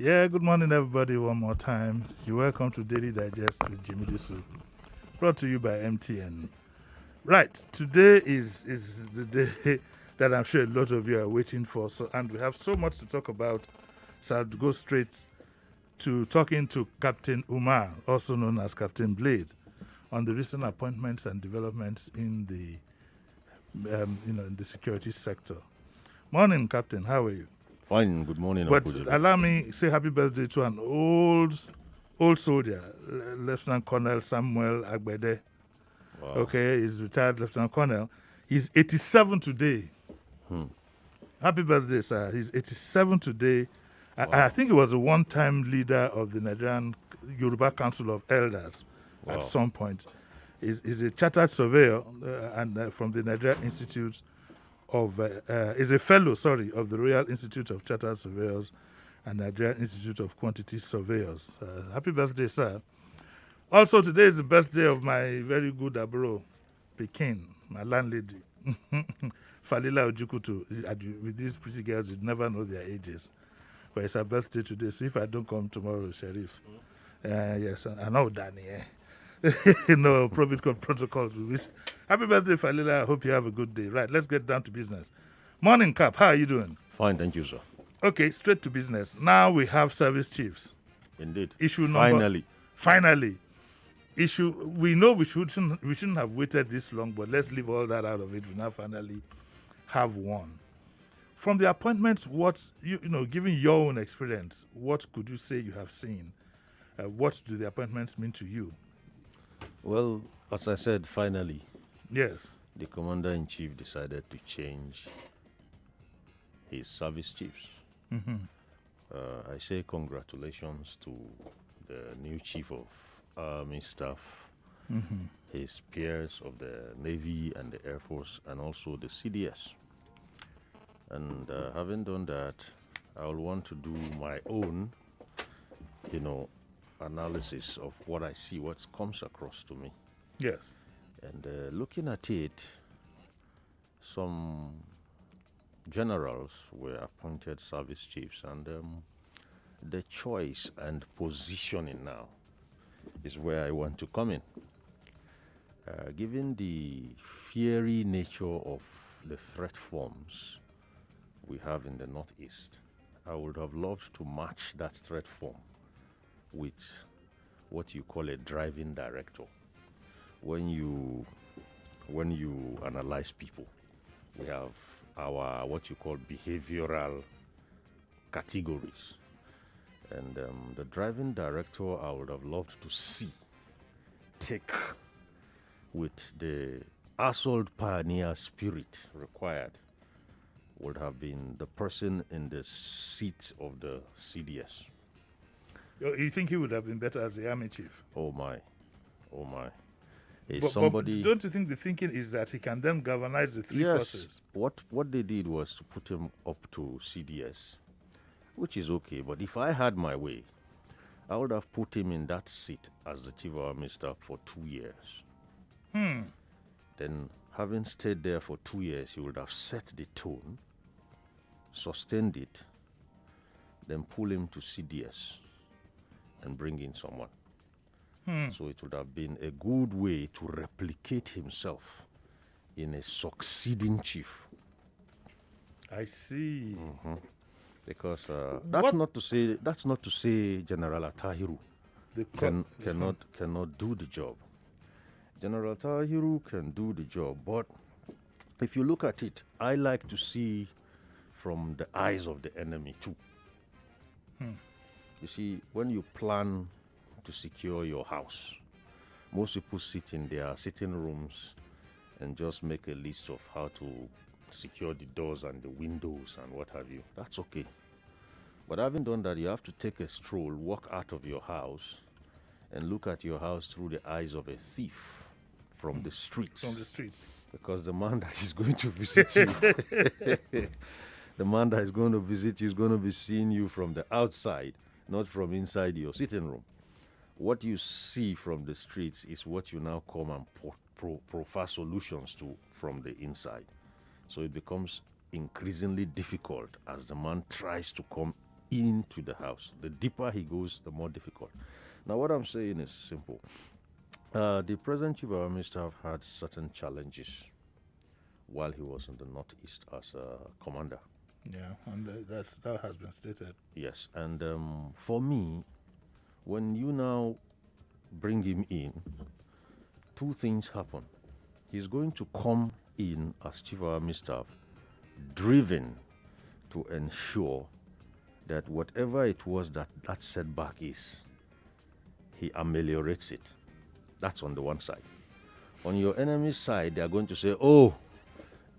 Yeah, good morning, everybody, one more time. You're welcome to Daily Digest with Jimi Disu, brought to you by MTN. Right, today is the day that I'm sure a lot of you are waiting for, and we have so much to talk about, so I'll go straight to talking to Captain Umar, also known as Captain Blade, on the recent appointments and developments in the security sector. Morning, Captain. How are you? Fine. Good morning, But Uncle Jolly. allow me say happy birthday to an old soldier, Lieutenant Colonel Samuel Agbede. Wow. Okay, he's retired Lieutenant Colonel. He's 87 today. Hmm. Happy birthday, sir. He's 87 today. I Wow. think he was a one-time leader of the Nigerian Yoruba Council of Elders at Wow. some point. He's a chartered surveyor and from the Nigerian Institute is a fellow, of the Royal Institute of Chartered Surveyors and Nigerian Institute of Quantity Surveyors. Happy birthday, sir. Also, today is the birthday of my very good abro, Pekin, my landlady. Falila Ojukutu. With these pretty girls, you'd never know their ages. But it's her birthday today, so if I don't come tomorrow, Sheriff. Yes, I know Danny. No, protocols. Happy birthday, Falila. I hope you have a good day. Right, let's get down to business. Morning, Cap. How are you doing? Fine. Thank you, sir. Okay, straight to business. Now we have service chiefs. Indeed. Issue number. Finally. Issue. We know we shouldn't have waited this long, but let's leave all that out of it. We now finally have one. From the appointments, given your own experience, what could you say you have seen? What do the appointments mean to you? Well, as I said, finally, Yes. the commander-in-chief decided to change his service chiefs. Mm-hmm. I say congratulations to the new chief of army staff, Mm-hmm. his peers of the Navy and the Air Force, and also the CDS. And having done that, I will want to do my own, analysis of what I see, what comes across to me. Yes. And looking at it, some generals were appointed service chiefs, and the choice and positioning now is where I want to come in. Given the fiery nature of the threat forms we have in the Northeast, I would have loved to match that threat form with what you call a driving director. When you analyze people, we have our what you call behavioral categories, and the driving director I would have loved to see take with the assault pioneer spirit required would have been the person in the seat of the CDS. You think he would have been better as the army chief? Oh my. But don't you think the thinking is that he can then galvanize the three forces? What they did was to put him up to CDS, which is okay. But if I had my way, I would have put him in that seat as the chief of army staff for 2 years. Then, having stayed there for 2 years, he would have set the tone, sustained it, then pull him to CDS and bring in someone. So it would have been a good way to replicate himself in a succeeding chief. I see. Because that's not to say General Atahiru cannot do the job. General Atahiru can do the job, but if you look at it, I like to see from the eyes of the enemy too. You see, when you plan to secure your house, most people sit in their sitting rooms and just make a list of how to secure the doors and the windows and what have you. That's okay. But having done that, you have to take a stroll, walk out of your house, and look at your house through the eyes of a thief from the streets. From the streets. Because the man that is going to visit you, the man that is going to visit you is going to be seeing you from the outside, not from inside your sitting room. What you see from the streets is what you now come and proffer solutions to from the inside. So it becomes increasingly difficult as the man tries to come into the house. The deeper he goes, the more difficult. Now, what I'm saying is simple. The present chief of army staff had certain challenges while he was in the northeast as a commander. Yeah, and that has been stated. Yes, and for me, when you now bring him in, two things happen. He's going to come in as chief of army staff, driven to ensure that whatever it was that setback is, he ameliorates it. That's on the one side. On your enemy's side, they are going to say, "Oh,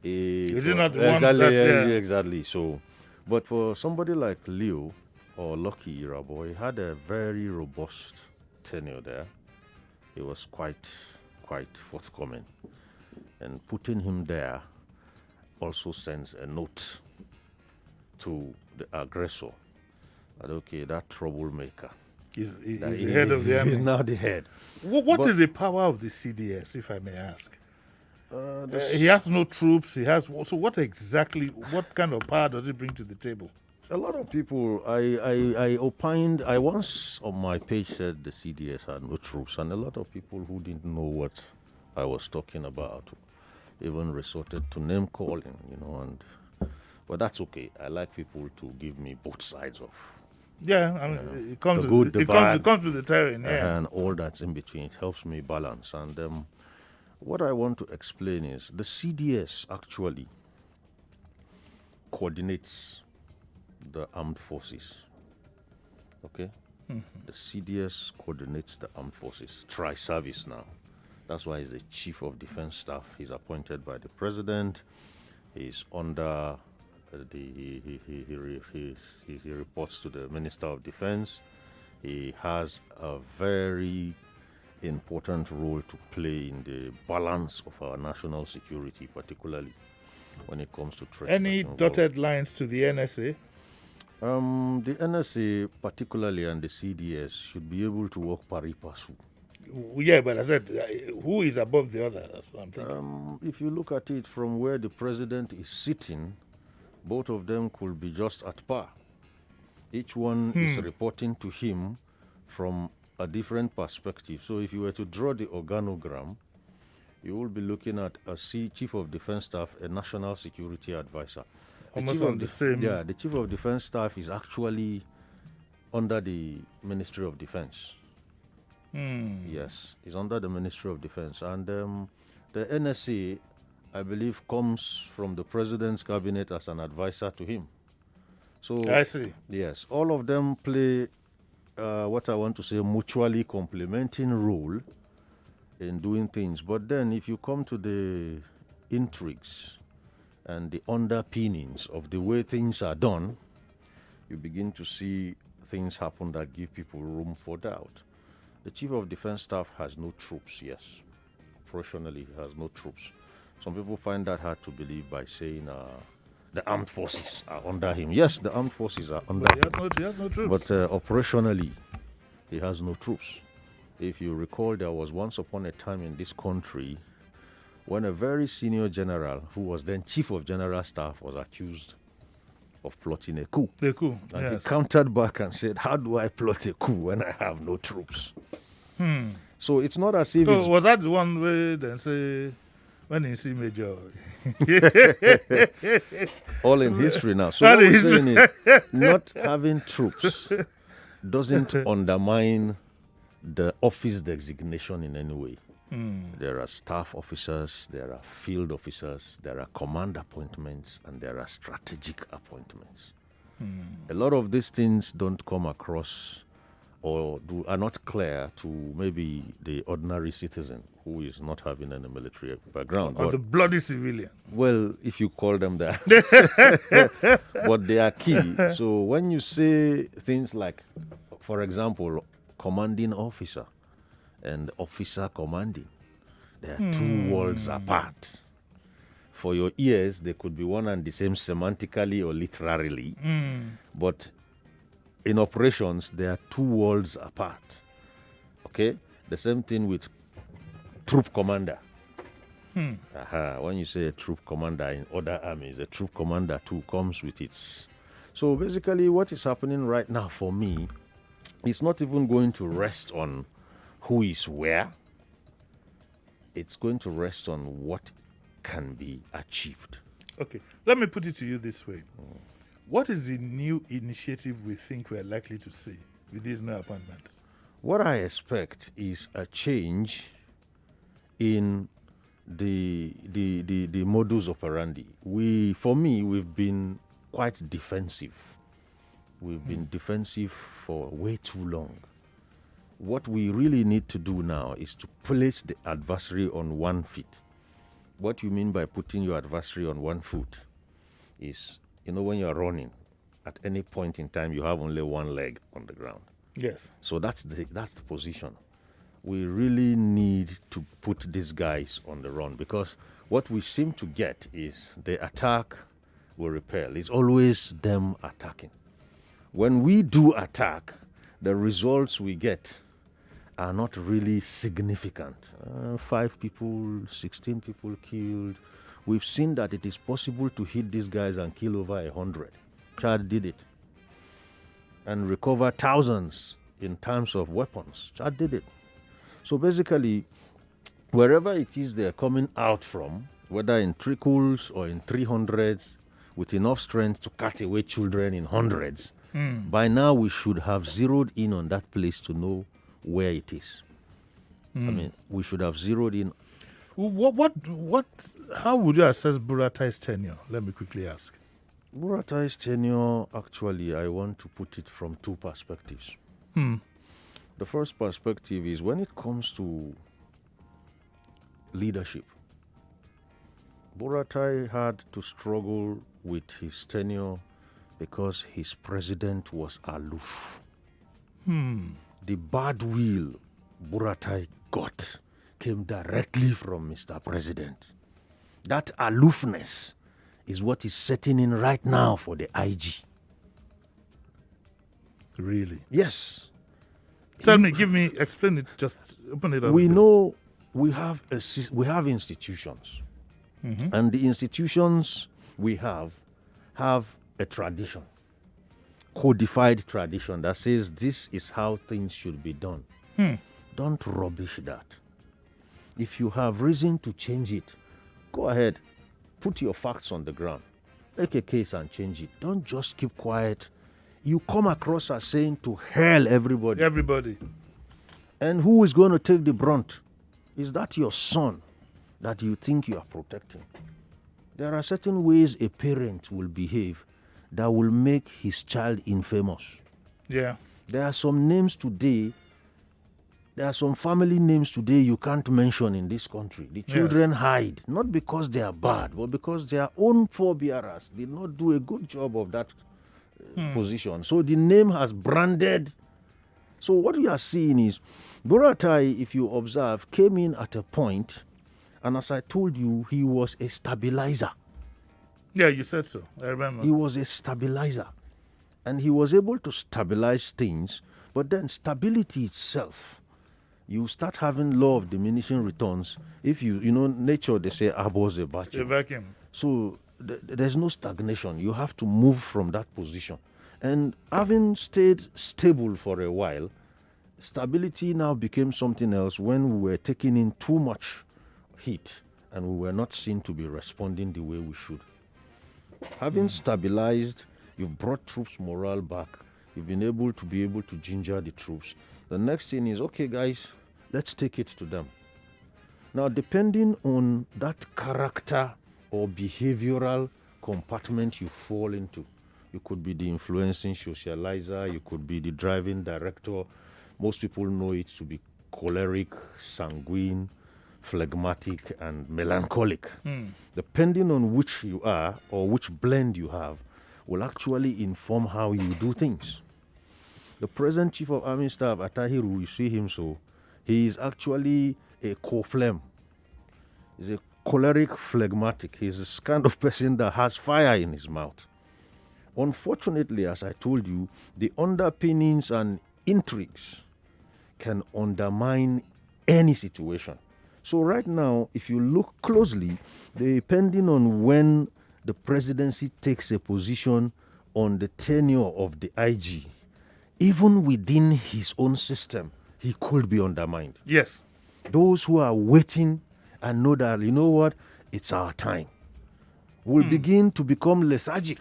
is it not the one exactly, that's exactly." So, but for somebody like Leo or Lucky Irabo, he had a very robust tenure there. He was quite forthcoming, and putting him there also sends a note to the aggressor that, okay, that troublemaker. He's the head of the army. He's now the head. What is the power of the CDS, if I may ask? He has no troops. So what kind of power does he bring to the table? A lot of people, I opined, I once on my page said the CDS had no troops, and a lot of people who didn't know what I was talking about even resorted to name calling, but that's okay. I like people to give me both sides of. Yeah, I mean, it comes with the terrain, yeah. And all that's in between. It helps me balance. And what I want to explain is the CDS actually coordinates the armed forces. Okay? Mm-hmm. The CDS coordinates the armed forces. Tri-service now. That's why he's the chief of defense staff. He's appointed by the president. He's under he reports to the Minister of Defense. He has a very important role to play in the balance of our national security, particularly when it comes to threats. Any dotted lines to the NSA? The NSA, particularly, and the CDS should be able to work pari passu. Yeah, but I said, who is above the other? That's what I'm thinking. If you look at it from where the president is sitting, both of them could be just at par. Each one is reporting to him from a different perspective. So if you were to draw the organogram, you will be looking at a chief of defense staff, a national security advisor. Almost on the same. Yeah, the chief of defense staff is actually under the Ministry of Defense. Yes, he's under the Ministry of Defense. And the NSA, I believe, comes from the president's cabinet as an advisor to him. So I see. Yes, all of them play what I want to say mutually complementing role in doing things. But then if you come to the intrigues and the underpinnings of the way things are done, you begin to see things happen that give people room for doubt. The chief of defense staff has no troops, yes. Operationally, he has no troops. Some people find that hard to believe by saying the armed forces are under him. Yes, the armed forces are under him. He has no troops. But operationally, he has no troops. If you recall, there was once upon a time in this country when a very senior general, who was then chief of general staff, was accused of plotting a coup. The coup, and yes. he countered back and said, how do I plot a coup when I have no troops? So it's not as if So was that the one where they say, when you see Major? All in history now. So what we're saying is, not having troops doesn't undermine the office designation in any way. There are staff officers, there are field officers, there are command appointments, and there are strategic appointments. A lot of these things don't come across or are not clear to maybe the ordinary citizen who is not having any military background. Or the bloody civilian. Well, if you call them that. But they are key. So when you say things like, for example, commanding officer and officer commanding, they are two worlds apart. For your ears, they could be one and the same semantically or literally, but in operations, they are two worlds apart. Okay? The same thing with troop commander. When you say a troop commander in other armies, a troop commander too comes with its So basically, what is happening right now for me is not even going to rest on who is where. It's going to rest on what can be achieved. Okay, let me put it to you this way. What is the new initiative we think we're likely to see with these new appointments? What I expect is a change in the modus operandi. For me, we've been quite defensive. We've been defensive for way too long. What we really need to do now is to place the adversary on one feet. What you mean by putting your adversary on one foot is, when you're running, at any point in time, you have only one leg on the ground. Yes. So that's the position. We really need to put these guys on the run, because what we seem to get is the attack will repel. It's always them attacking. When we do attack, the results we get are not really significant. 5 people, 16 people killed. We've seen that it is possible to hit these guys and kill over 100. Chad did it. And recover thousands in terms of weapons. Chad did it. So basically, wherever it is they're coming out from, whether in trickles or in 300s, with enough strength to cut away children in hundreds, by now we should have zeroed in on that place to know where it is. I mean, we should have zeroed in. How would you assess Buratai's tenure? Let me quickly ask. Buratai's tenure, actually, I want to put it from 2 perspectives. The first perspective is when it comes to leadership. Buratai had to struggle with his tenure because his president was aloof. The bad will Buratai got came directly from Mr. President. That aloofness is what is setting in right now for the IG. Really? Yes. Explain it, just open it up. We know we have institutions. And the institutions we have a tradition, codified tradition that says this is how things should be done. Don't rubbish that. If you have reason to change it, go ahead, put your facts on the ground, make a case and change it. Don't just keep quiet. You come across as saying to hell everybody. Everybody. And who is going to take the brunt? Is that your son that you think you are protecting? There are certain ways a parent will behave that will make his child infamous. Yeah. There are some names today, there are some family names today you can't mention in this country. The children hide, not because they are bad, but because their own forebearers did not do a good job of that position. So the name has branded. So what we are seeing is, Buratai, if you observe, came in at a point, and as I told you, he was a stabilizer. Yeah, you said so. I remember. He was a stabilizer. And he was able to stabilize things, but then stability itself, you start having law of diminishing returns. If nature, they say, abhors a vacuum. A vacuum. So there's no stagnation. You have to move from that position. And having stayed stable for a while, stability now became something else when we were taking in too much heat and we were not seen to be responding the way we should. Having stabilized, you've brought troops' morale back. You've been able to ginger the troops. The next thing is, okay, guys, let's take it to them. Now, depending on that character or behavioral compartment you fall into, you could be the influencing socializer, you could be the driving director. Most people know it to be choleric, sanguine, phlegmatic, and melancholic. Depending on which you are or which blend you have, will actually inform how you do things. The present Chief of Army Staff, Atahiru, you see him so, he is actually a co-phlegm. He's a choleric phlegmatic. He's this kind of person that has fire in his mouth. Unfortunately, as I told you, the underpinnings and intrigues can undermine any situation. So right now, if you look closely, depending on when the presidency takes a position on the tenure of the IG, even within his own system, he could be undermined. Yes. Those who are waiting and know that, you know what, it's our time, will begin to become lethargic.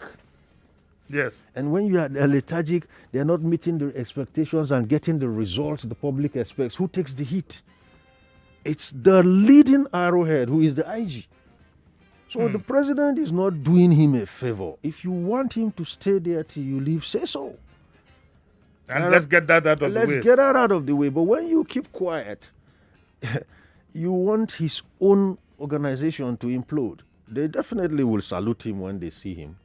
Yes. And when you are lethargic, they are not meeting the expectations and getting the results the public expects. Who takes the heat? It's the leading arrowhead who is the IG. So the president is not doing him a favor. If you want him to stay there till you leave, say so. And let's get that out of the way. Let's get that out of the way. But when you keep quiet, you want his own organization to implode. They definitely will salute him when they see him.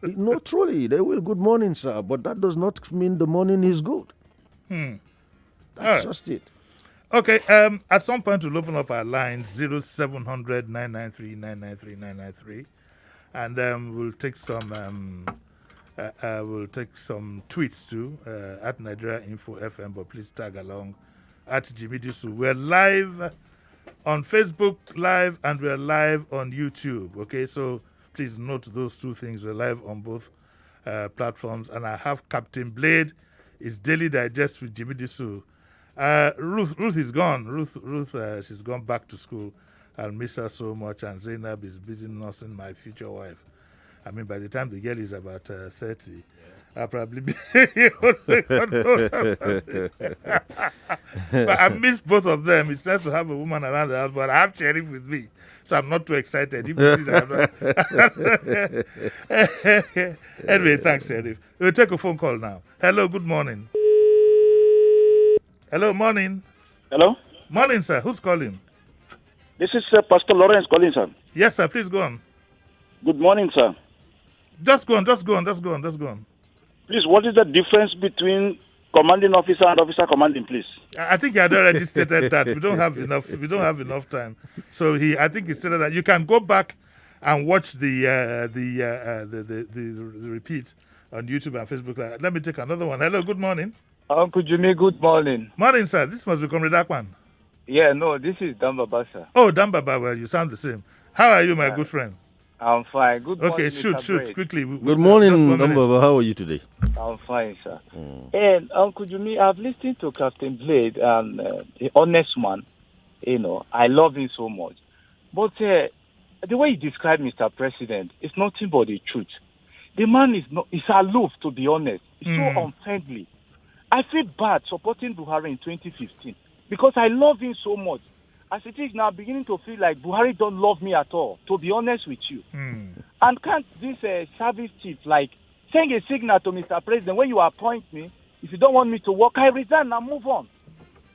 No, truly, they will. Good morning, sir. But that does not mean the morning is good. That's just it. Okay, at some point we'll open up our lines 0700 993 993 993, and we'll take some tweets too at Nigeria Info FM. But please tag along at Jimi Disu. We're live on Facebook Live and we're live on YouTube. Okay, so please note those two things. We're live on both platforms, and I have Captain Blade. It's Daily Digest with Jimi Disu. Ruth is gone. Ruth, she's gone back to school. I'll miss her so much. And Zainab is busy nursing my future wife. I mean, by the time the girl is about 30, I'll probably be. But I miss both of them. It's nice to have a woman around the house, but I have Sheriff with me, so I'm not too excited. Anyway, thanks, Sheriff. We'll take a phone call now. Hello, good morning. Hello, morning. Hello? Morning, sir. Who's calling? This is Pastor Lawrence calling, sir. Yes, sir. Please go on. Good morning, sir. Just go on. Please, what is the difference between commanding officer and officer commanding, please? I think he had already stated that. We don't have enough time. So I think he stated that. You can go back and watch the repeat on YouTube and Facebook. Let me take another one. Hello, good morning. Uncle Jimmy, good morning. Morning, sir. This must be Comrade Akwan. Yeah, no, this is Dambaba, sir. Oh, Dambaba, well, you sound the same. How are you, my good friend? I'm fine. Good morning, Okay, shoot, Mr. quickly. Good morning, Dambaba. How are you today? I'm fine, sir. And Uncle Jimmy, I've listened to Captain Blade and the honest man. You know, I love him so much. But the way he described Mr. President is nothing but the truth. The man is aloof, to be honest. He's so unfriendly. I feel bad supporting Buhari in 2015 because I love him so much. As it is now, I'm beginning to feel like Buhari don't love me at all, to be honest with you. And can't this service chief send a signal to Mr. President, when you appoint me, if you don't want me to work, I resign and move on.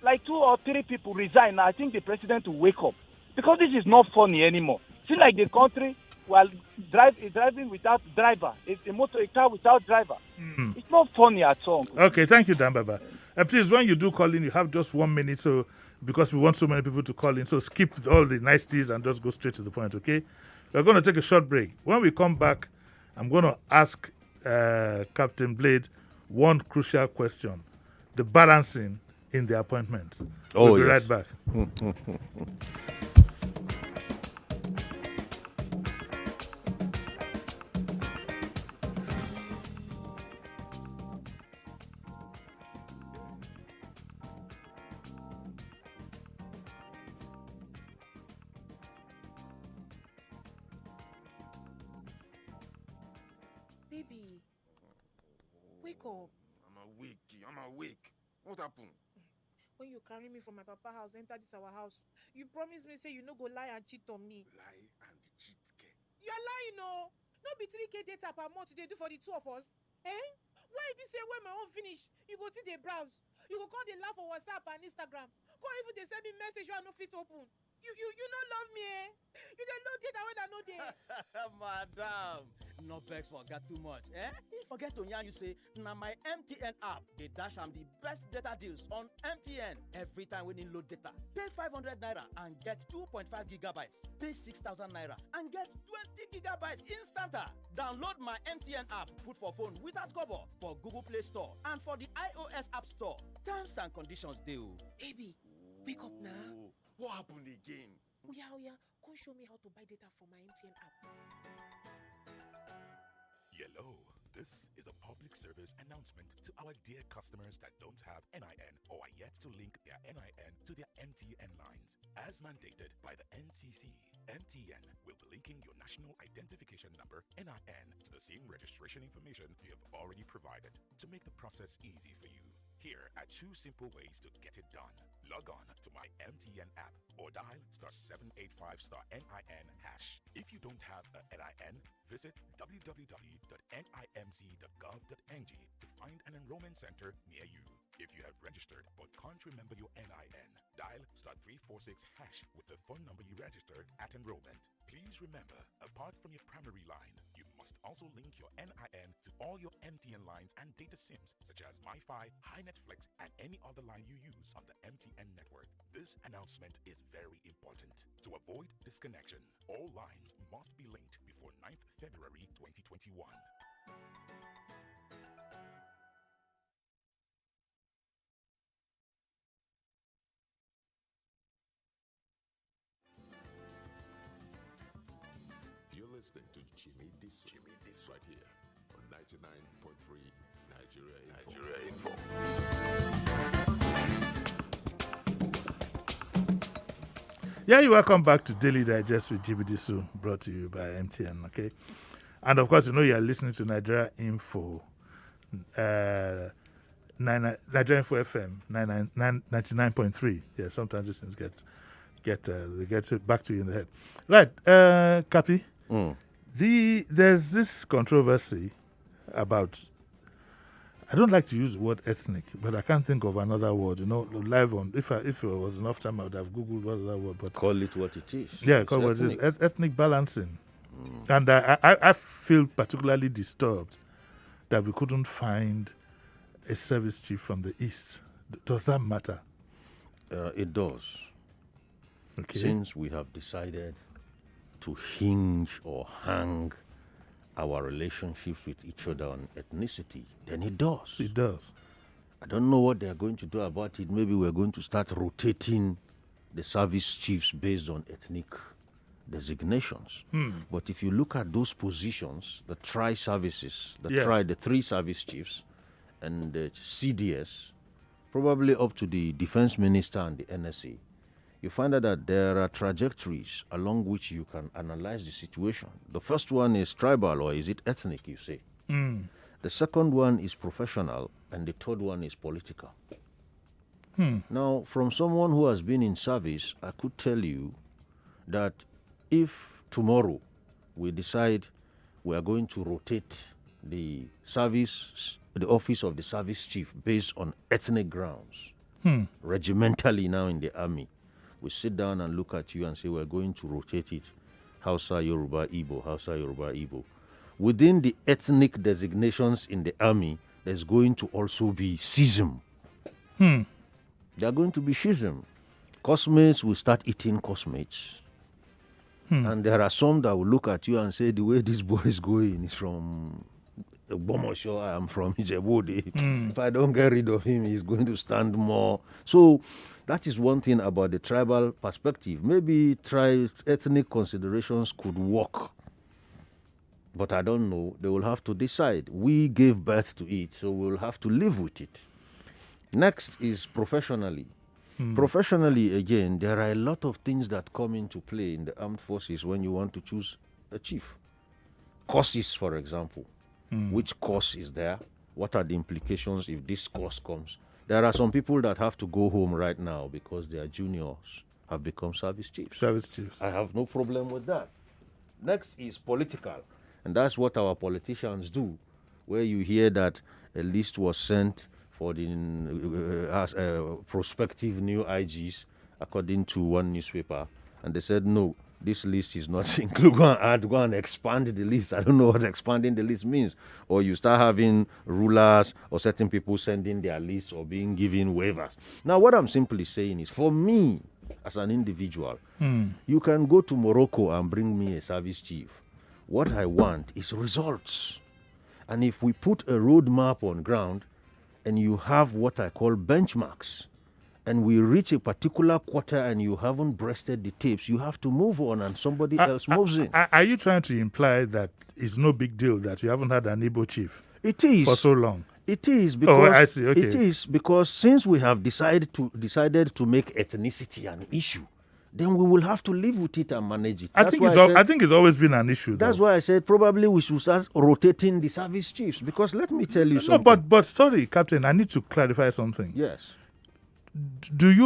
Like 2 or 3 people resign, I think the president will wake up. Because this is not funny anymore. It seems like the country driving without driver. It's a car without driver. It's not funny at all. Okay, thank you, Dambaba. Please, when you do call in, you have just 1 minute, so because we want so many people to call in, so skip all the niceties and just go straight to the point, okay? We're going to take a short break. When we come back, I'm going to ask Captain Blade one crucial question: the balancing in the appointments. We'll be right back. Baby, wake up. I'm awake. What happened? When you carry me from my papa house, enter this our house, you promise me say you no go lie and cheat on me. Lie and cheat, ke? You're lying, no. No be 3K data per month they do for the 2 of us. Why be say when my own finish, you go see the browse. You go call the laugh for WhatsApp and Instagram. Go even they send me message you are no fit open. You not love me, eh? You don't know data when I know there. Madam, no vex forget too much, eh? You forget to yarn you say, na my MTN app, they dash am the best data deals on MTN. Every time when you load data, pay 500 naira and get 2.5 gigabytes. Pay 6,000 naira and get 20 gigabytes instanta. Download my MTN app, put for phone without cover for Google Play Store and for the iOS App Store. Terms and conditions deal. Baby, wake up now. What happened again? Oh yeah. Come show me how to buy data from my MTN app. Yellow. This is a public service announcement to our dear customers that don't have NIN or are yet to link their NIN to their MTN lines. As mandated by the NCC, MTN will be linking your national identification number NIN to the same registration information you have already provided to make the process easy for you. Here are 2 simple ways to get it done. Log on to my MTN app or dial *785*NIN#. If you don't have a NIN, visit www.nimc.gov.ng to find an enrollment center near you. If you have registered but can't remember your NIN, dial *346# with the phone number you registered at enrollment. Please remember, apart from your primary line, you must also link your NIN to all your MTN lines and data SIMs such as MiFi, HiNetflix, and any other line you use on the MTN network. This announcement is very important. To avoid disconnection, all lines must be linked before 9th February 2021. You're listening to Jimi Disu right here on 99.3 Nigeria Info. Yeah, you're welcome back to Daily Digest with Jimi Disu, brought to you by MTN, okay? And of course, you know you're listening to Nigeria Info, Nigeria Info FM 99.3. Yeah, sometimes these things they get back to you in the head. Right, Cappy, there's this controversy about, I don't like to use the word ethnic, but I can't think of another word. You know, live on. If it was enough time, I would have Googled what that word. But Call it what it is. yeah, call what it is. Ethnic balancing. And I feel particularly disturbed that we couldn't find a service chief from the East. Does that matter? It does. Okay. Since we have decided to hinge or hang our relationships with each other on ethnicity, then it does. It does. I don't know what they are going to do about it. Maybe we're going to start rotating the service chiefs based on ethnic designations. But if you look at those positions, the tri-services, the 3 service chiefs, and the CDS, probably up to the defense minister and the NSA, you find out that there are trajectories along which you can analyze the situation. The first one is tribal, or is it ethnic, you say? The second one is professional, and the third one is political. Now, from someone who has been in service, I could tell you that if tomorrow we decide we are going to rotate the office of the service chief based on ethnic grounds, regimentally now in the army, we sit down and look at you and say we're going to rotate it, Hausa, Yoruba, Igbo, Hausa, Yoruba, Igbo. Within the ethnic designations in the army, there's going to also be schism. There are going to be schism. Cosmates will start eating cosmates. And there are some that will look at you and say, the way this boy is going is from Bomosho, I am from Ijebode. If I don't get rid of him, he's going to stand more. So that is one thing about the tribal perspective. Maybe ethnic considerations could work. But I don't know. They will have to decide. We gave birth to it, so we'll have to live with it. Next is professionally. Professionally, again, there are a lot of things that come into play in the armed forces when you want to choose a chief. Courses, for example. Which course is there? What are the implications if this course comes? There are some people that have to go home right now because their juniors have become service chiefs. Service chiefs. I have no problem with that. Next is political. And that's what our politicians do, where you hear that a list was sent for the prospective new IGs, according to one newspaper, and they said, no, this list is not included. Go and expand the list. I don't know what expanding the list means. Or you start having rulers or certain people sending their lists or being given waivers. Now, what I'm simply saying is, for me, as an individual, you can go to Morocco and bring me a service chief. What I want is results. And if we put a roadmap on ground and you have what I call benchmarks, and we reach a particular quarter and you haven't breasted the tapes, you have to move on and somebody else moves in. Are you trying to imply that it's no big deal that you haven't had an Igbo chief It is. for so long? It is because I see. Okay. It is because since we have decided to make ethnicity an issue, then we will have to live with it and manage it. I think it's always been an issue. That's though. why I said probably we should start rotating the service chiefs, because let me tell you something. No, but sorry, Captain, I need to clarify something. Yes.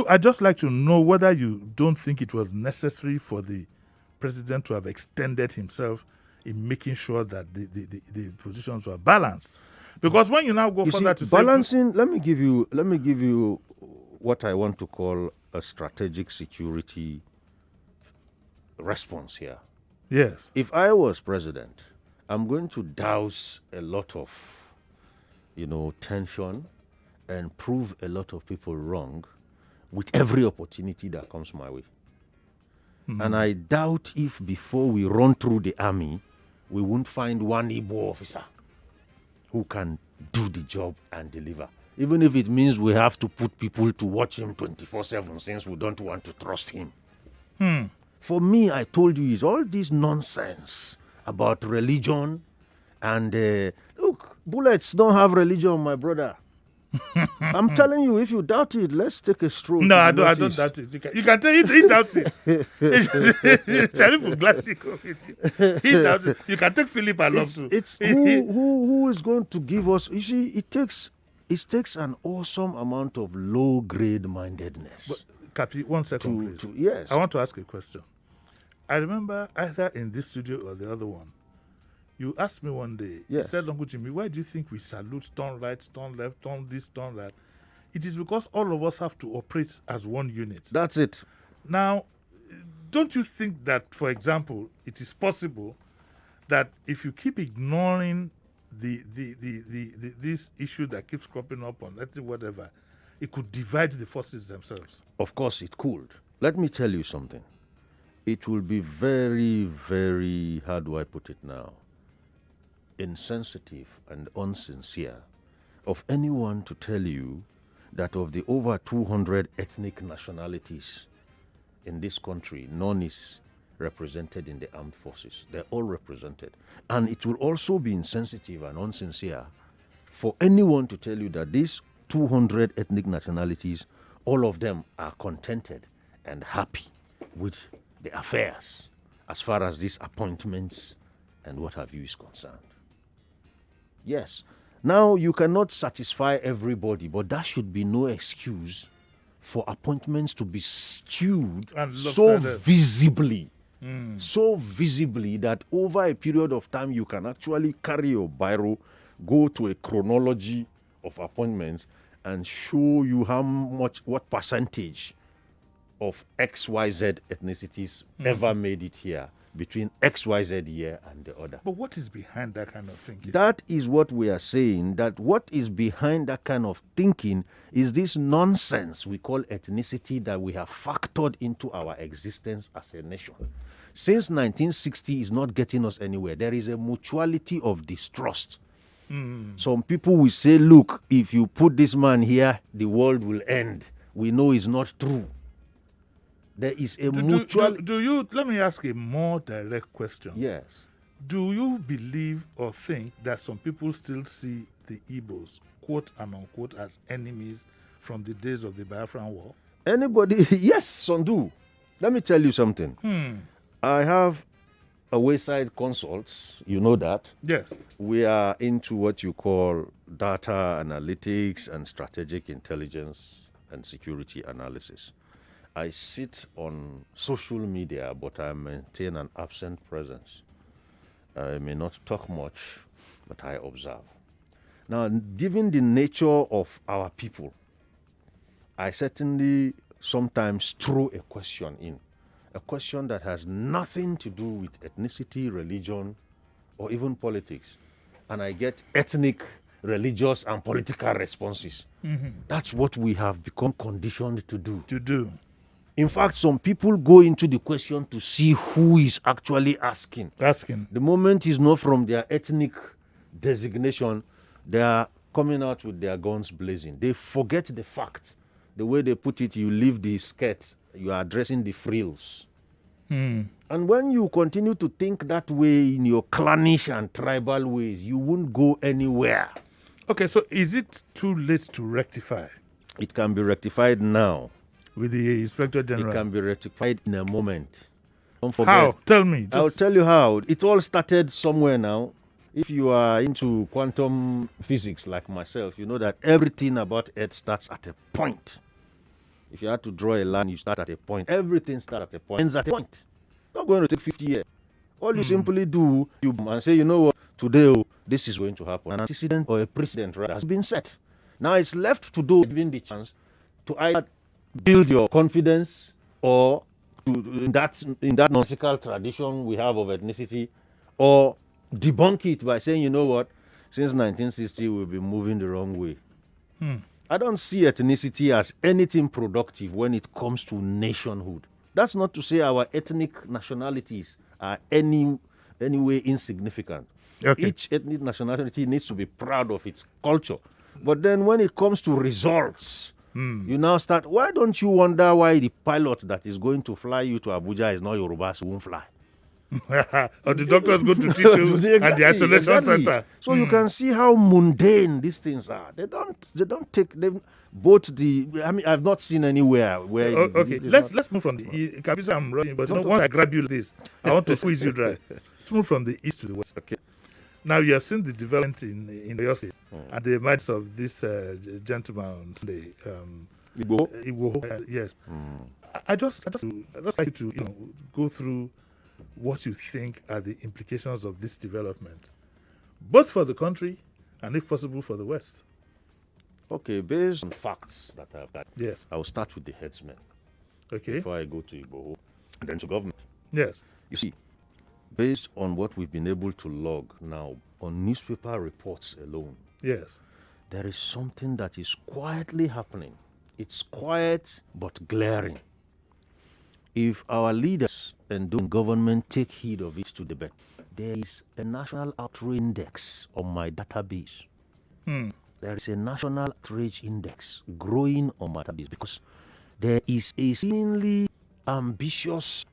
I'd just like to know whether you don't think it was necessary for the president to have extended himself in making sure that the positions were balanced. Because when you now go further to balancing, let me give you what I want to call a strategic security response here. Yes. If I was president, I'm going to douse a lot of, tension and prove a lot of people wrong with every opportunity that comes my way. And I doubt if before we run through the army, we won't find one Igbo officer who can do the job and deliver. Even if it means we have to put people to watch him 24/7 since we don't want to trust him. For me, I told you, is all this nonsense about religion and look, bullets don't have religion, my brother. I'm telling you, if you doubt it, let's take a stroll. No, I don't doubt it. You can tell he doubts it. Sheriff will gladly go with you. He doubts it. You can take Philip along too. It's who is going to give us. You see, it takes an awesome amount of low-grade mindedness. But, Capi, 1 second, please. Yes. I want to ask a question. I remember either in this studio or the other one, you asked me one day, you said, Uncle Jimmy, why do you think we salute, turn right, turn left, turn this, turn that? It is because all of us have to operate as one unit. That's it. Now, don't you think that, for example, it is possible that if you keep ignoring this issue that keeps cropping up on whatever, it could divide the forces themselves? Of course it could. Let me tell you something. It will be very, very, how do I put it now, insensitive and unsincere of anyone to tell you that of the over 200 ethnic nationalities in this country, none is represented in the armed forces. They're all represented. And it will also be insensitive and unsincere for anyone to tell you that these 200 ethnic nationalities, all of them are contented and happy with the affairs as far as these appointments and what have you is concerned. Yes. Now, you cannot satisfy everybody, but that should be no excuse for appointments to be skewed so visibly. So visibly that over a period of time, you can actually carry your biro, go to a chronology of appointments and show you what percentage of XYZ ethnicities ever made it here between XYZ year and the other. But what is behind that kind of thinking? That is what we are saying, that what is behind that kind of thinking is this nonsense we call ethnicity that we have factored into our existence as a nation. Since 1960 is not getting us anywhere. There is a mutuality of distrust. Some people will say, look, if you put this man here, the world will end. We know it's not true. There is a mutual... Let me ask a more direct question. Yes. Do you believe or think that some people still see the Igbos, quote and unquote, as enemies from the days of the Biafran War? Anybody? Yes, some do. Let me tell you something. I have a wayside consults, you know that. Yes. We are into what you call data analytics and strategic intelligence and security analysis. I sit on social media, but I maintain an absent presence. I may not talk much, but I observe. Now, given the nature of our people, I certainly sometimes throw a question in. A question that has nothing to do with ethnicity, religion, or even politics. And I get ethnic, religious, and political responses. That's what we have become conditioned to do. In fact, some people go into the question to see who is actually asking. The moment is not from their ethnic designation, they are coming out with their guns blazing. They forget the fact the way they put it, you leave the skirt, you are addressing the frills. And when you continue to think that way in your clannish and tribal ways, you won't go anywhere. Okay, so is it too late to rectify? It can be rectified now. With the Inspector General? It can be rectified in a moment. Don't forget. How? Tell me. I'll tell you how. It all started somewhere now. If you are into quantum physics like myself, you know that everything about Earth starts at a point. If you had to draw a line, you start at a point. Everything starts at a point. Ends at a point. Not going to take 50 years. All you simply do, you and say, you know what, today this is going to happen. An antecedent or a precedent has been set. Now it's left to do given the chance to either build your confidence or to, in that nonsensical tradition we have of ethnicity, or debunk it by saying, you know what, since 1960 we've been moving the wrong way. I don't see ethnicity as anything productive when it comes to nationhood. That's not to say our ethnic nationalities are any way insignificant. Okay. Each ethnic nationality needs to be proud of its culture. But then when it comes to results, you now start, why don't you wonder why the pilot that is going to fly you to Abuja is not Yoruba, so won't fly? Or the doctor is going to teach you at the isolation center. So you can see how mundane these things are. They don't take them both the. I mean, I've not seen anywhere where. Okay, let's move from the east. Kabisa, I'm running, but once I grab you this, I want to squeeze you dry. Let's move from the east to the west. Okay. Now you have seen the development in your state and the emergence of this gentleman on Sunday. Igbo, yes. I just like you to go through what you think are the implications of this development, both for the country and, if possible, for the West. Okay, based on facts that I've got, yes, I will start with the headsmen. Okay. Before I go to Igbo, and then to government. Yes. You see, based on what we've been able to log now on newspaper reports alone, yes, there is something that is quietly happening. It's quiet but glaring. If our leaders and government take heed of it to the best, there is a national outrage index on my database. There is a national outrage index growing on my database because there is a seemingly ambitious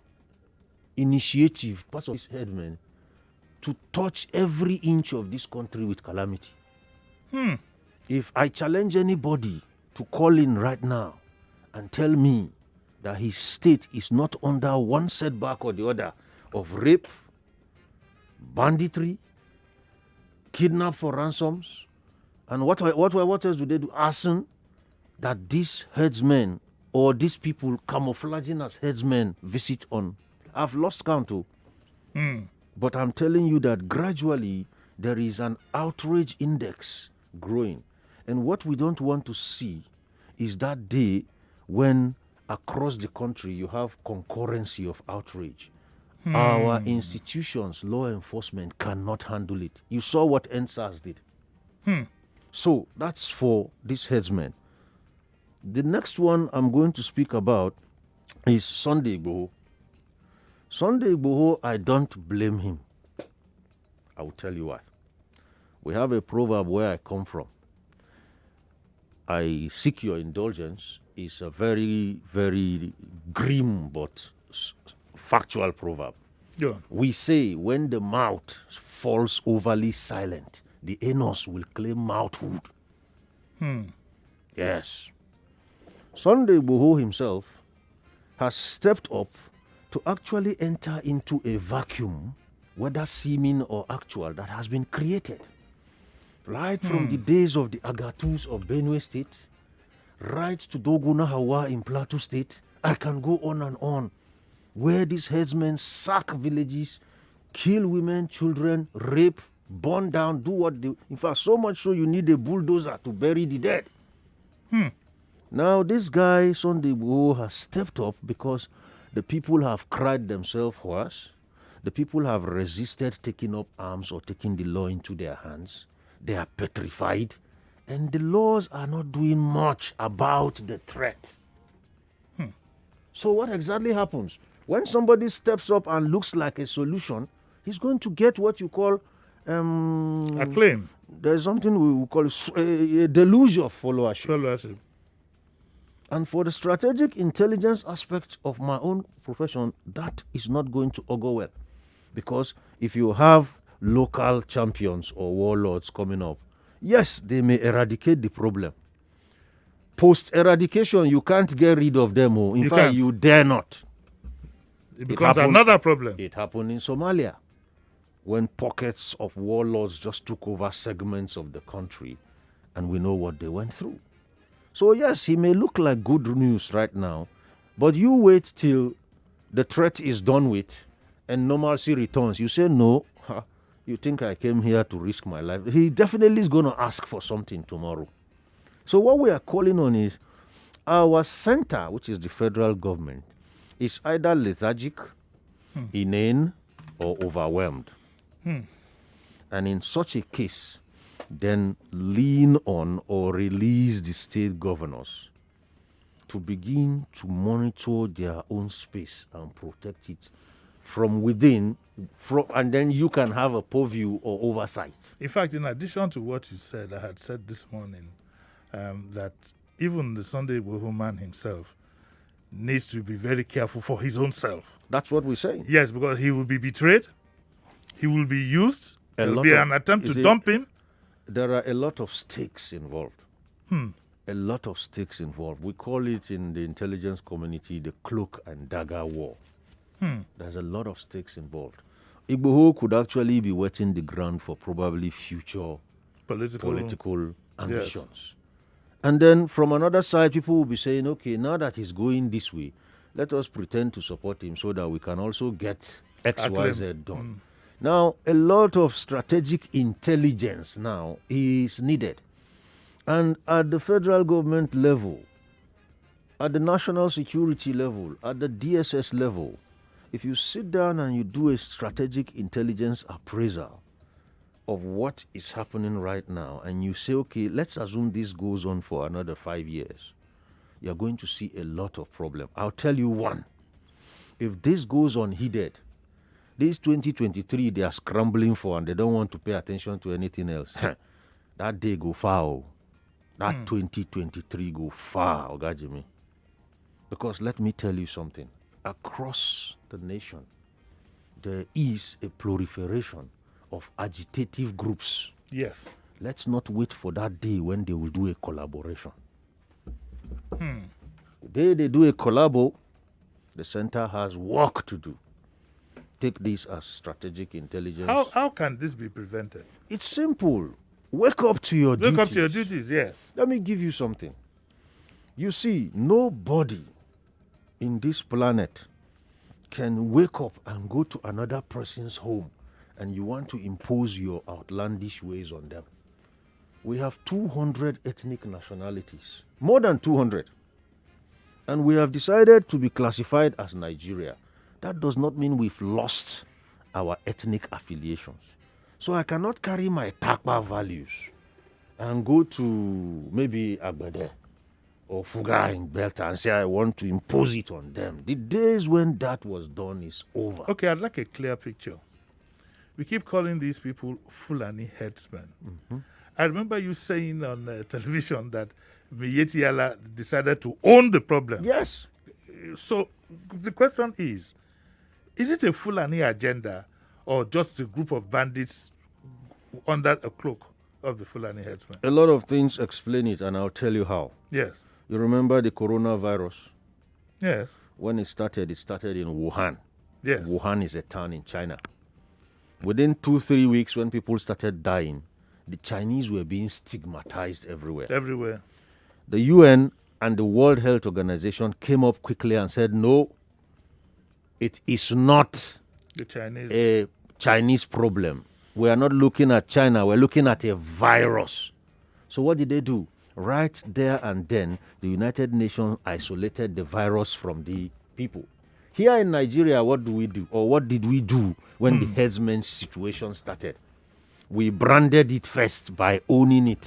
initiative, part of this headman, to touch every inch of this country with calamity. If I challenge anybody to call in right now and tell me that his state is not under one setback or the other of rape, banditry, kidnap for ransoms, and what else do they do? Arson, that these headsmen or these people camouflaging as headsmen visit on. I've lost count too. But I'm telling you that gradually there is an outrage index growing. And what we don't want to see is that day when across the country you have concurrency of outrage. Our institutions, law enforcement, cannot handle it. You saw what NSAS did. So that's for this headsman. The next one I'm going to speak about is Sunday Igboho. Sunday Igboho, I don't blame him. I will tell you why. We have a proverb where I come from. I seek your indulgence. Is a very, very grim but factual proverb. Yeah. We say when the mouth falls overly silent, the anus will claim mouthhood. Yes. Sunday Igboho himself has stepped up to actually enter into a vacuum, whether seeming or actual, that has been created. Right from the days of the Agatus of Benue State, right to Doguna Hawa in Plateau State, I can go on and on, where these headsmen sack villages, kill women, children, rape, burn down, do what they... In fact, so much so you need a bulldozer to bury the dead. Now, this guy, Sunday Igboho, has stepped up because the people have cried themselves hoarse. The people have resisted taking up arms or taking the law into their hands. They are petrified. And the laws are not doing much about the threat. So what exactly happens? When somebody steps up and looks like a solution, he's going to get what you call... acclaim. There's something we will call a deluge of followership. And for the strategic intelligence aspect of my own profession, that is not going to augur well. Because if you have local champions or warlords coming up, yes, they may eradicate the problem. Post-eradication, you can't get rid of them. In You fact, can't. you dare not. It becomes another problem. It happened in Somalia when pockets of warlords just took over segments of the country, and we know what they went through. So yes, he may look like good news right now, but you wait till the threat is done with and normalcy returns. You say, no, you think I came here to risk my life? He definitely is going to ask for something tomorrow. So what we are calling on is our center, which is the federal government, is either lethargic, inane, or overwhelmed. And in such a case, then lean on or release the state governors to begin to monitor their own space and protect it from within, and then you can have a purview or oversight. In fact, in addition to what you said, I had said this morning that even the Sunday Igboho man himself needs to be very careful for his own self. That's what we're saying. Yes, because he will be betrayed. He will be used. There will be an attempt to dump him. There are a lot of stakes involved. A lot of stakes involved. We call it in the intelligence community the cloak and dagger war. There's a lot of stakes involved. Igboho could actually be wetting the ground for probably future political ambitions. Yes. And then from another side, people will be saying, okay, now that he's going this way, let us pretend to support him so that we can also get X, Y, Z done. Now, a lot of strategic intelligence now is needed. And at the federal government level, at the national security level, at the DSS level, if you sit down and you do a strategic intelligence appraisal of what is happening right now, and you say, okay, let's assume this goes on for another 5 years, you're going to see a lot of problems. I'll tell you one. If this goes unheeded, this 2023 they are scrambling for and they don't want to pay attention to anything else. That day go far. That 2023 go far, Oga Jimi. Because let me tell you something. Across the nation, there is a proliferation of agitative groups. Yes. Let's not wait for that day when they will do a collaboration. The day they do a collabo, the center has work to do. Take this as strategic intelligence. How can this be prevented? It's simple. Wake up to your duties. Wake up to your duties, yes. Let me give you something. You see, nobody in this planet can wake up and go to another person's home and you want to impose your outlandish ways on them. We have 200 ethnic nationalities, more than 200. And we have decided to be classified as Nigeria. That does not mean we've lost our ethnic affiliations. So I cannot carry my Takba values and go to maybe Agbede or Fuga in Belta and say I want to impose it on them. The days when that was done is over. Okay, I'd like a clear picture. We keep calling these people Fulani headsmen. I remember you saying on television that Miyetti Allah decided to own the problem. Yes. So the question is it a Fulani agenda or just a group of bandits under a cloak of the Fulani headsmen? A lot of things explain it, and I'll tell you how. Yes. You remember the coronavirus? Yes. When it started in Wuhan. Yes. Wuhan is a town in China. Within 2-3 weeks, when people started dying, the Chinese were being stigmatized everywhere. Everywhere. The UN and the World Health Organization came up quickly and said, no, it is not a Chinese problem. We are not looking at China, we're looking at a virus. So what did they do? Right there and then, the United Nations isolated the virus from the people. Here in Nigeria, what do we do? Or what did we do when the headsman situation started? We branded it first by owning it.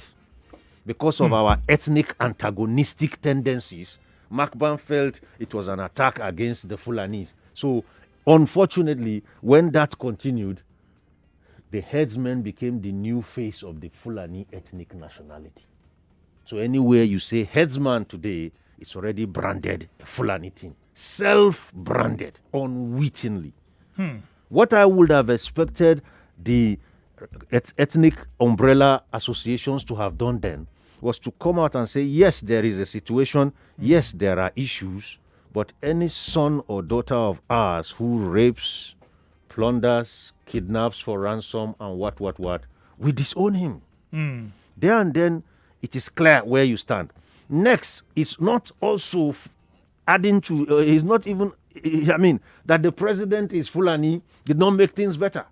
Because of our ethnic antagonistic tendencies, Macban felt it was an attack against the Fulanis. So, unfortunately, when that continued, the headsman became the new face of the Fulani ethnic nationality. So anywhere you say headsman today, it's already branded a Fulani thing. Self-branded, unwittingly. What I would have expected the ethnic umbrella associations to have done then was to come out and say, yes, there is a situation, yes, there are issues, but any son or daughter of ours who rapes, plunders, kidnaps for ransom, and what, we disown him. There and then, it is clear where you stand. Next, it's not also adding to, it's not even, I mean, that the president is Fulani did not make things better.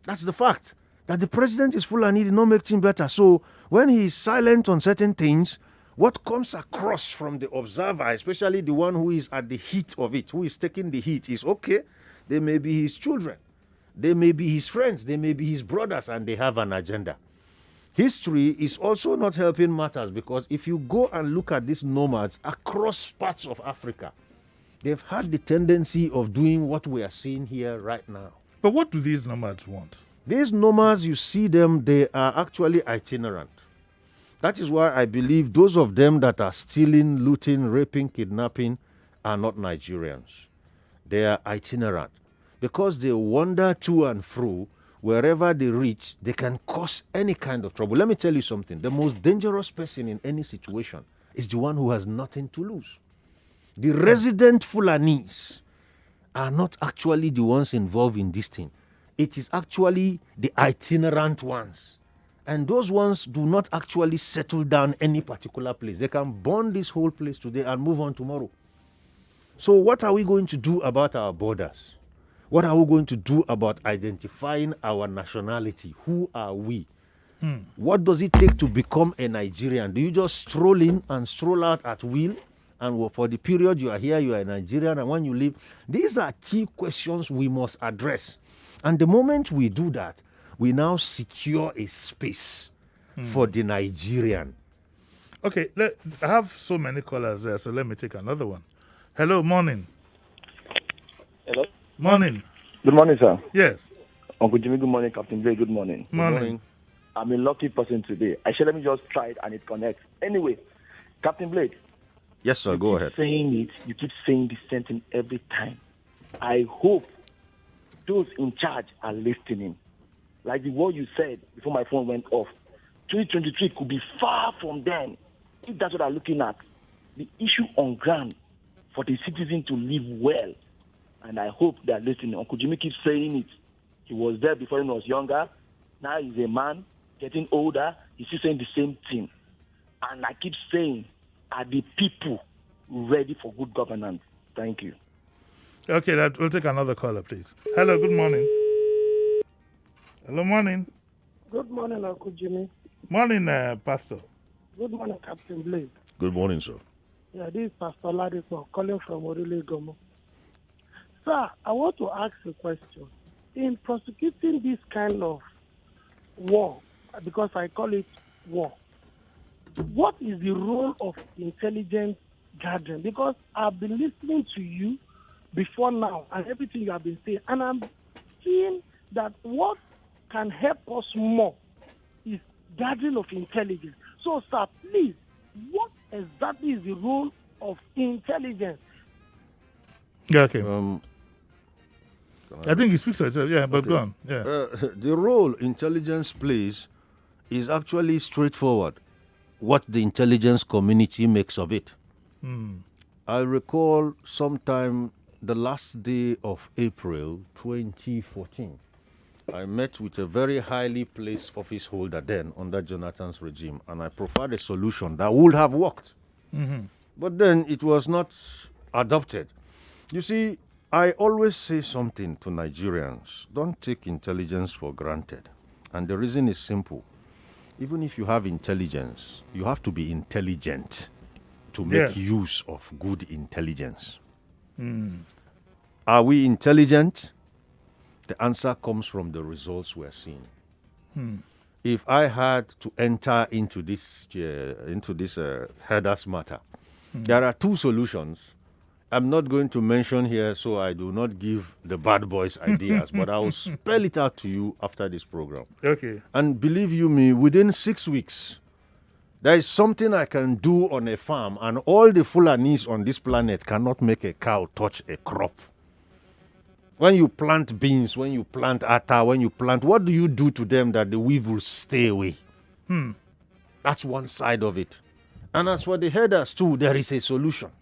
That's the fact. That the president is Fulani did not make things better. So when he is silent on certain things, what comes across from the observer, especially the one who is at the heat of it, who is taking the heat, is okay, they may be his children, they may be his friends, they may be his brothers, and they have an agenda. History is also not helping matters, because if you go and look at these nomads across parts of Africa, they've had the tendency of doing what we are seeing here right now. But what do these nomads want? These nomads, you see them, they are actually itinerant. That is why I believe those of them that are stealing, looting, raping, kidnapping are not Nigerians. They are itinerant. Because they wander to and fro, wherever they reach, they can cause any kind of trouble. Let me tell you something. The most dangerous person in any situation is the one who has nothing to lose. The resident Fulanis are not actually the ones involved in this thing. It is actually the itinerant ones. And those ones do not actually settle down any particular place. They can burn this whole place today and move on tomorrow. So what are we going to do about our borders? What are we going to do about identifying our nationality? Who are we? What does it take to become a Nigerian? Do you just stroll in and stroll out at will? And for the period you are here, you are a Nigerian, and when you leave, these are key questions we must address. And the moment we do that, we now secure a space for the Nigerian. Okay, I have so many callers there, so let me take another one. Hello, morning. Hello? Morning. Good morning, sir. Yes. Uncle Jimmy, good morning. Captain Blake, good morning. Morning. I'm a lucky person today. Actually, let me just try it and it connects. Anyway, Captain Blake. Yes, sir, go ahead. You keep saying the same thing every time. I hope those in charge are listening. Like the word you said before my phone went off. 2023 could be far from then. If that's what I'm looking at. The issue on ground for the citizen to live well. And I hope they're listening. Uncle Jimmy keeps saying it. He was there before he was younger. Now he's a man, getting older. He's still saying the same thing. And I keep saying, are the people ready for good governance? Thank you. Okay, we'll take another caller, please. Hello, good morning. Hello, morning. Good morning, Uncle Jimmy. Morning, Pastor. Good morning, Captain Blake. Good morning, sir. Yeah, this is Pastor Ladipo calling from Orile Gomo. Sir, I want to ask a question. In prosecuting this kind of war, because I call it war, what is the role of intelligence gathering? Because I've been listening to you before now and everything you have been saying, and I'm seeing that what can help us more is gathering of intelligence. So, sir, please, what exactly is the role of intelligence? Yeah, okay. I think he speaks for itself, yeah, but go on. Yeah. The role intelligence plays is actually straightforward. What the intelligence community makes of it. I recall sometime the last day of April 2014, I met with a very highly placed office holder then under Jonathan's regime, and I proffered a solution that would have worked. But then it was not adopted. You see, I always say something to Nigerians. Don't take intelligence for granted. And the reason is simple. Even if you have intelligence, you have to be intelligent to make use of good intelligence. Are we intelligent? The answer comes from the results we're seeing. If I had to enter into this headers matter, there are two solutions. I'm not going to mention here, so I do not give the bad boys ideas, but I will spell it out to you after this program. Okay. And believe you me, within 6 weeks, There is something I can do on a farm, and all the Fulanis on this planet cannot make a cow touch a crop. When you plant beans, when you plant atta, what do you do to them that the weave will stay away? That's one side of it. And as for the herders too, there is a solution.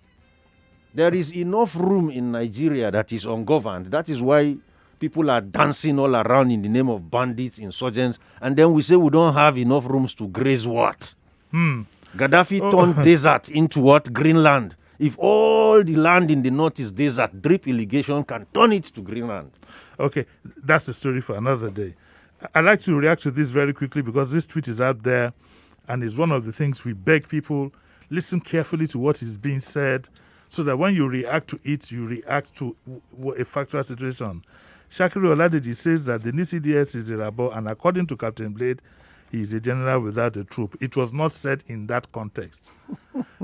There is enough room in Nigeria that is ungoverned. That is why people are dancing all around in the name of bandits, insurgents, and then we say we don't have enough rooms to graze what? Gaddafi turned desert into what? Greenland. If all the land in the north is desert, drip irrigation can turn it to Greenland. Okay, that's a story for another day. I'd like to react to this very quickly because this tweet is out there and it's one of the things we beg people, listen carefully to what is being said so that when you react to it, you react to a factual situation. Shakiru Oladiji says that the new CDS is a rabble, and according to Captain Blade, he is a general without a troop. It was not said in that context.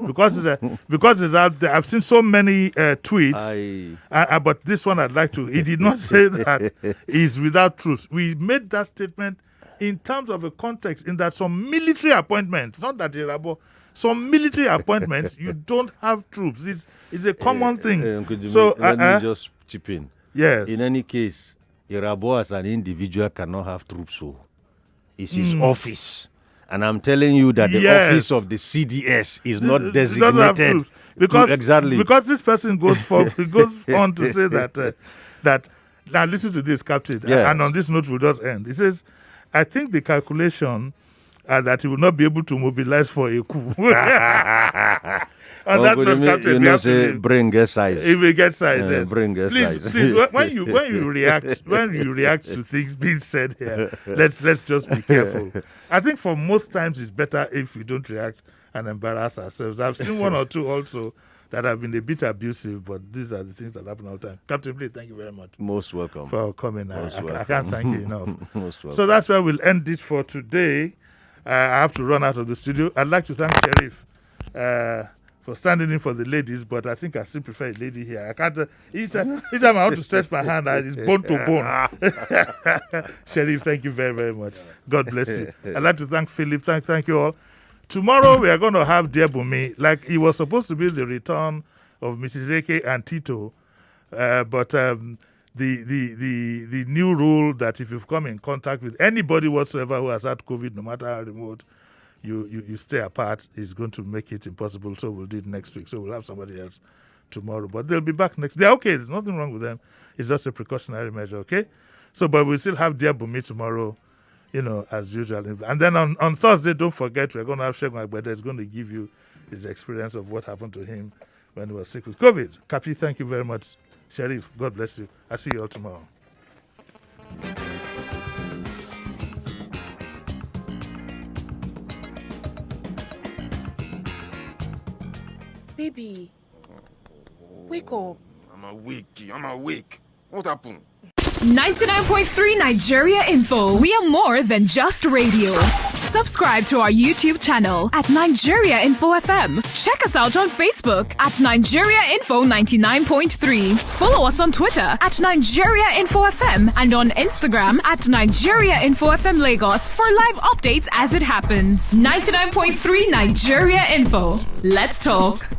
because it's out there. I've seen so many tweets, but this one I'd like to. He did not say that he's without troops. We made that statement in terms of a context in that some military appointments, not that a rabble, some military appointments, you don't have troops. It's a common thing. So let me just chip in. Yes. In any case, Irabo as an individual cannot have troops. So it's his office. And I'm telling you that the office of the CDS is not designated. Because this person goes on to say that now listen to this, Captain. Yes. And on this note, we'll just end. He says, I think the calculation that he will not be able to mobilize for a coup. On that note, Captain, we have to bring a size. If we get size, yes. Bring a size. Please, when you react to things being said here, let's just be careful. I think for most times it's better if we don't react and embarrass ourselves. I've seen one or two also that have been a bit abusive, but these are the things that happen all the time. Captain, please, thank you very much. Most welcome. For coming. I can't thank you enough. Most welcome. So that's where we'll end it for today. I have to run out of the studio. I'd like to thank Sheriff for standing in for the ladies, but I think I still prefer a lady here. I can't. Each time I want to stretch my hand, it's bone to bone. Sheriff, thank you very, very much. God bless you. I'd like to thank Philip. Thank you all. Tomorrow we are going to have Dear Bumi. Like it was supposed to be the return of Mrs. Eke and Tito, but the new rule that if you've come in contact with anybody whatsoever who has had COVID, no matter how remote, you stay apart, is going to make it impossible. So we'll do it next week. So we'll have somebody else tomorrow. But they'll be back next. They're okay. There's nothing wrong with them. It's just a precautionary measure, okay? So, but we'll still have Dear Bumi tomorrow, as usual. And then on Thursday, don't forget, we're going to have Shegun Agbede. He's going to give you his experience of what happened to him when he was sick with COVID. Capi, thank you very much. Sheriff, God bless you. I'll see you all tomorrow. Baby, wake up. I'm awake. What happened? 99.3 Nigeria Info. We are more than just radio. Subscribe to our YouTube channel at Nigeria Info FM. Check us out on Facebook at Nigeria Info 99.3. Follow us on Twitter at Nigeria Info FM and on Instagram at Nigeria Info FM Lagos for live updates as it happens. 99.3 Nigeria Info. Let's talk.